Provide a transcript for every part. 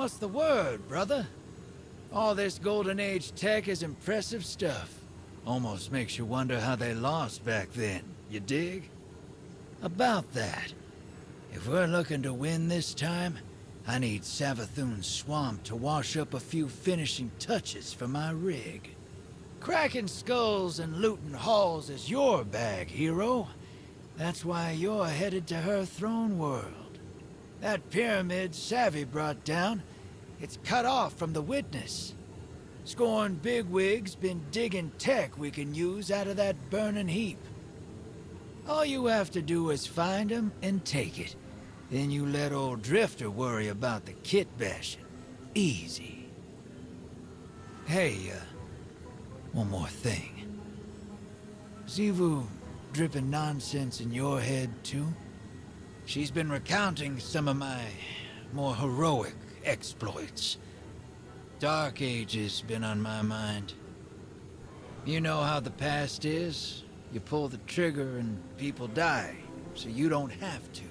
What's the word, brother? All this Golden Age tech is impressive stuff. Almost makes you wonder how they lost back then, you dig? About that, if we're looking to win this time, I need Savathun's swamp to wash up a few finishing touches for my rig. Cracking skulls and looting halls is your bag, hero. That's why you're headed to her throne world. That pyramid Savvy brought down, it's cut off from the witness. Scorn bigwig's been digging tech we can use out of that burning heap. All you have to do is find him and take it. Then you let old Drifter worry about the kit bashing. Easy. Hey, one more thing. Xivu dripping nonsense in your head, too? She's been recounting some of my more heroic exploits. Dark Age's been on my mind. You know how the past is. You pull the trigger and people die, so you don't have to.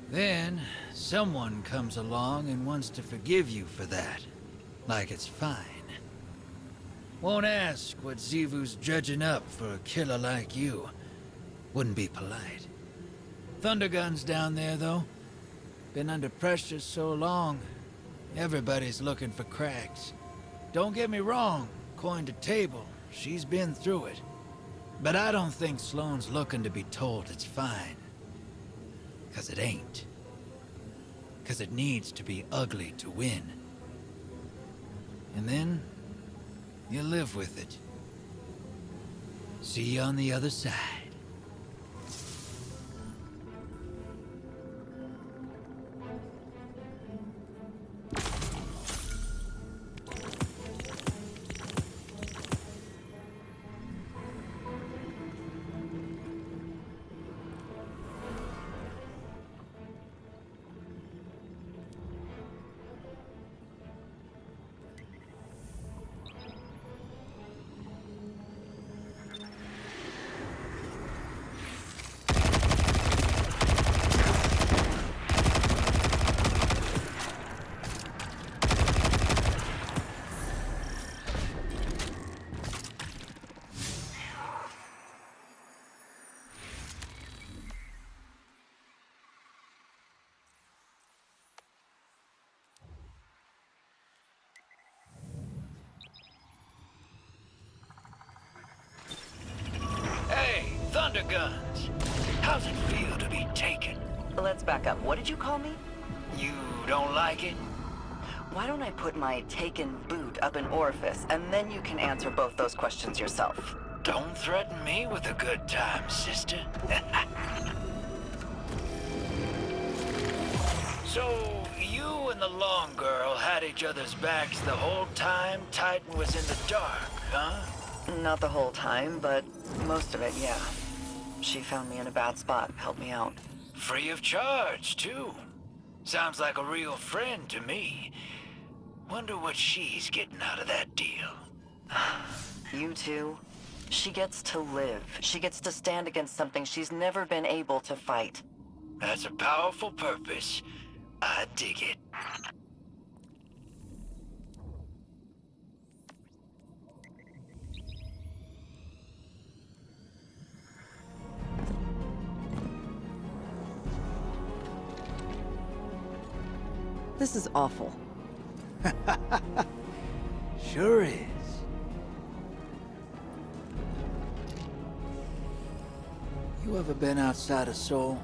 Then, someone comes along and wants to forgive you for that. Like it's fine. Won't ask what Xivu's dredging up for a killer like you. Wouldn't be polite. Thundergun's down there, though. Been under pressure so long, everybody's looking for cracks. Don't get me wrong, coin to table, she's been through it. But I don't think Sloane's looking to be told it's fine. 'Cause it ain't. 'Cause it needs to be ugly to win. And then, you live with it. See you on the other side. Thunderguns! How's it feel to be taken? Let's back up. What did you call me? You don't like it? Why don't I put my taken boot up in Amorphous, and then you can answer both those questions yourself. Don't threaten me with a good time, sister. So, you and the long girl had each other's backs the whole time Titan was in the dark, huh? Not the whole time, but most of it, yeah. She found me in a bad spot, helped me out. Free of charge, too. Sounds like a real friend to me. Wonder what she's getting out of that deal. You too? She gets to live. She gets to stand against something she's never been able to fight. That's a powerful purpose. I dig it. This is awful. Sure is. You ever been outside of Seoul?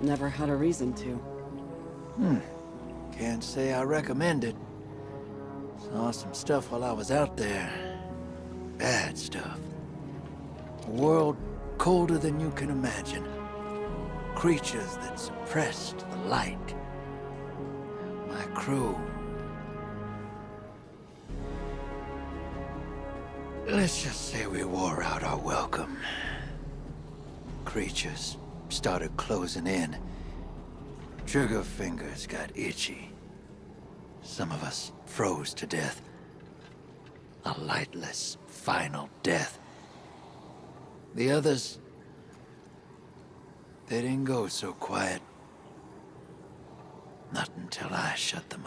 Never had a reason to. Can't say I recommend it. Saw some stuff while I was out there. Bad stuff. A world colder than you can imagine. Creatures that suppressed the light. My crew. Let's just say we wore out our welcome. Creatures started closing in. Trigger fingers got itchy. Some of us froze to death. A lightless, final death. The others, they didn't go so quiet. Not until I shut them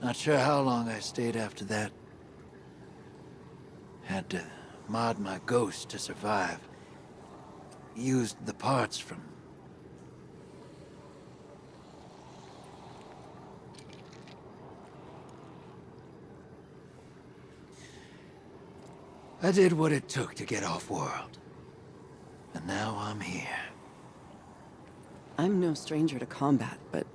Not sure how long I stayed after that. Had to mod my ghost to survive. Used the parts from... I did what it took to get off-world. And now I'm here. I'm no stranger to combat, but...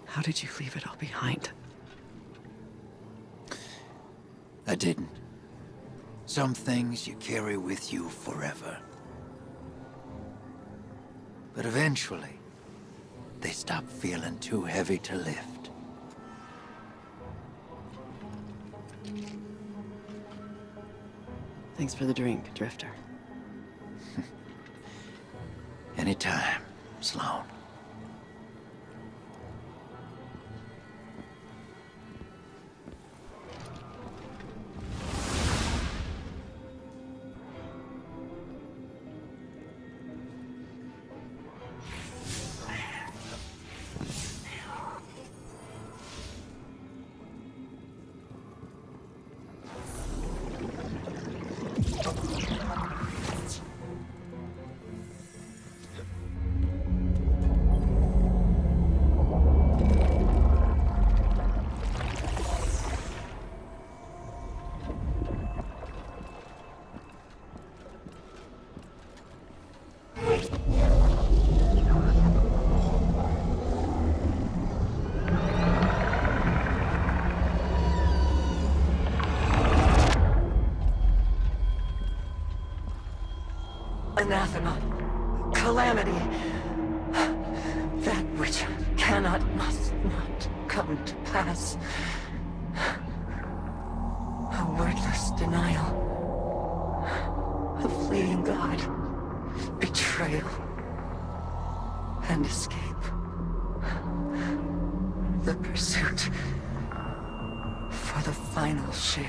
how did you leave it all behind? I didn't. Some things you carry with you forever. But eventually, they stop feeling too heavy to lift. Thanks for the drink, Drifter. Anytime, Sloane. Anathema. Calamity. That which cannot, must not come to pass. A wordless denial. A fleeing God. Betrayal. And escape. The pursuit for the final shape.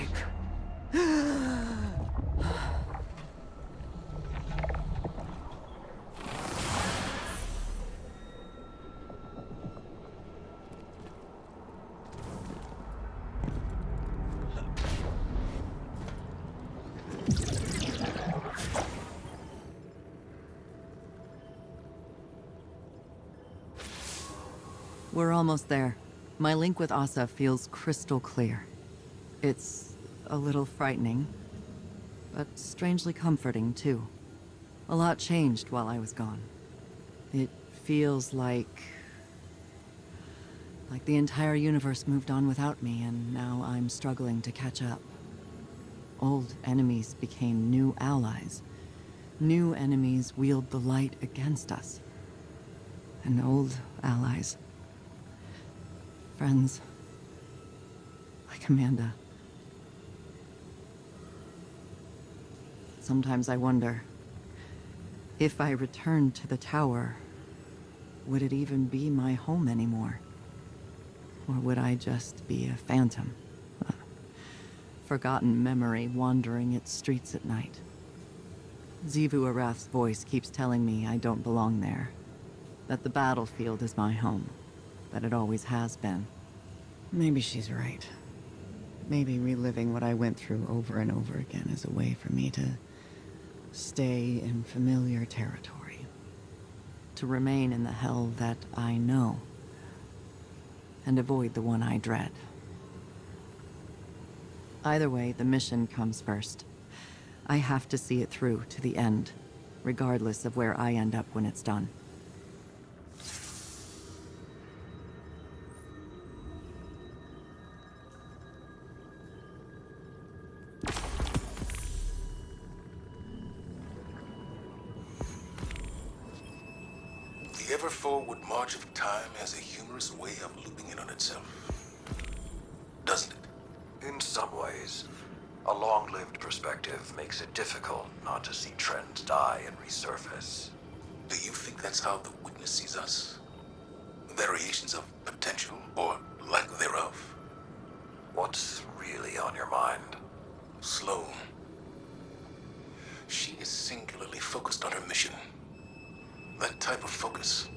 We're almost there. My link with Asa feels crystal clear. It's a little frightening, but strangely comforting, too. A lot changed while I was gone. It feels like the entire universe moved on without me, and now I'm struggling to catch up. Old enemies became new allies. New enemies wield the light against us. And old allies... friends. Like Amanda. Sometimes I wonder, if I returned to the tower, would it even be my home anymore? Or would I just be a phantom? A forgotten memory wandering its streets at night? Xivu Arath's voice keeps telling me I don't belong there. That the battlefield is my home. That it always has been. Maybe she's right. Maybe reliving what I went through over and over again is a way for me to stay in familiar territory. To remain in the hell that I know. And avoid the one I dread. Either way, the mission comes first. I have to see it through to the end, regardless of where I end up when it's done. The ever-forward march of time has a humorous way of looping in on itself. Doesn't it? In some ways. A long-lived perspective makes it difficult not to see trends die and resurface. Do you think that's how the Witness sees us? Variations of potential, or lack thereof? What's really on your mind? Sloane. She is singularly focused on her mission. That type of focus.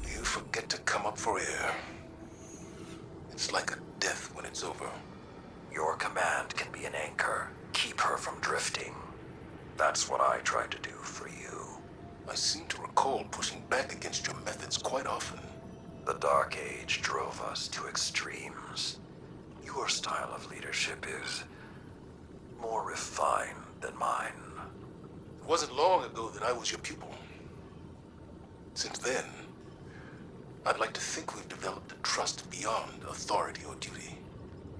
You forget to come up for air. It's like a death when it's over. Your command can be an anchor. Keep her from drifting. That's what I tried to do for you. I seem to recall pushing back against your methods quite often. The Dark Age drove us to extremes. Your style of leadership is more refined than mine. It wasn't long ago that I was your pupil. Since then, I'd like to think we've developed a trust beyond authority or duty.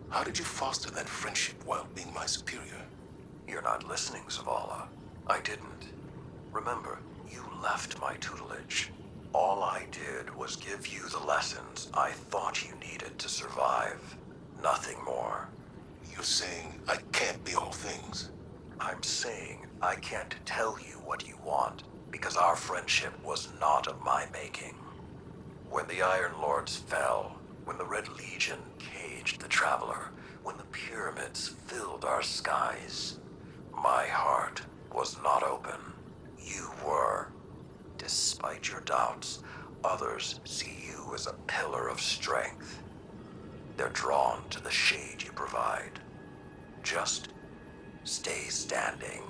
How did you foster that friendship while being my superior? You're not listening, Zavala. I didn't. Remember, you left my tutelage. All I did was give you the lessons I thought you needed to survive. Nothing more. You're saying I can't be all things? I'm saying I can't tell you what you want, because our friendship was not of my making. When the Iron Lords fell, when the Red Legion caged the Traveler, when the pyramids filled our skies, my heart was not open. You were. Despite your doubts, others see you as a pillar of strength. They're drawn to the shade you provide. Just stay standing.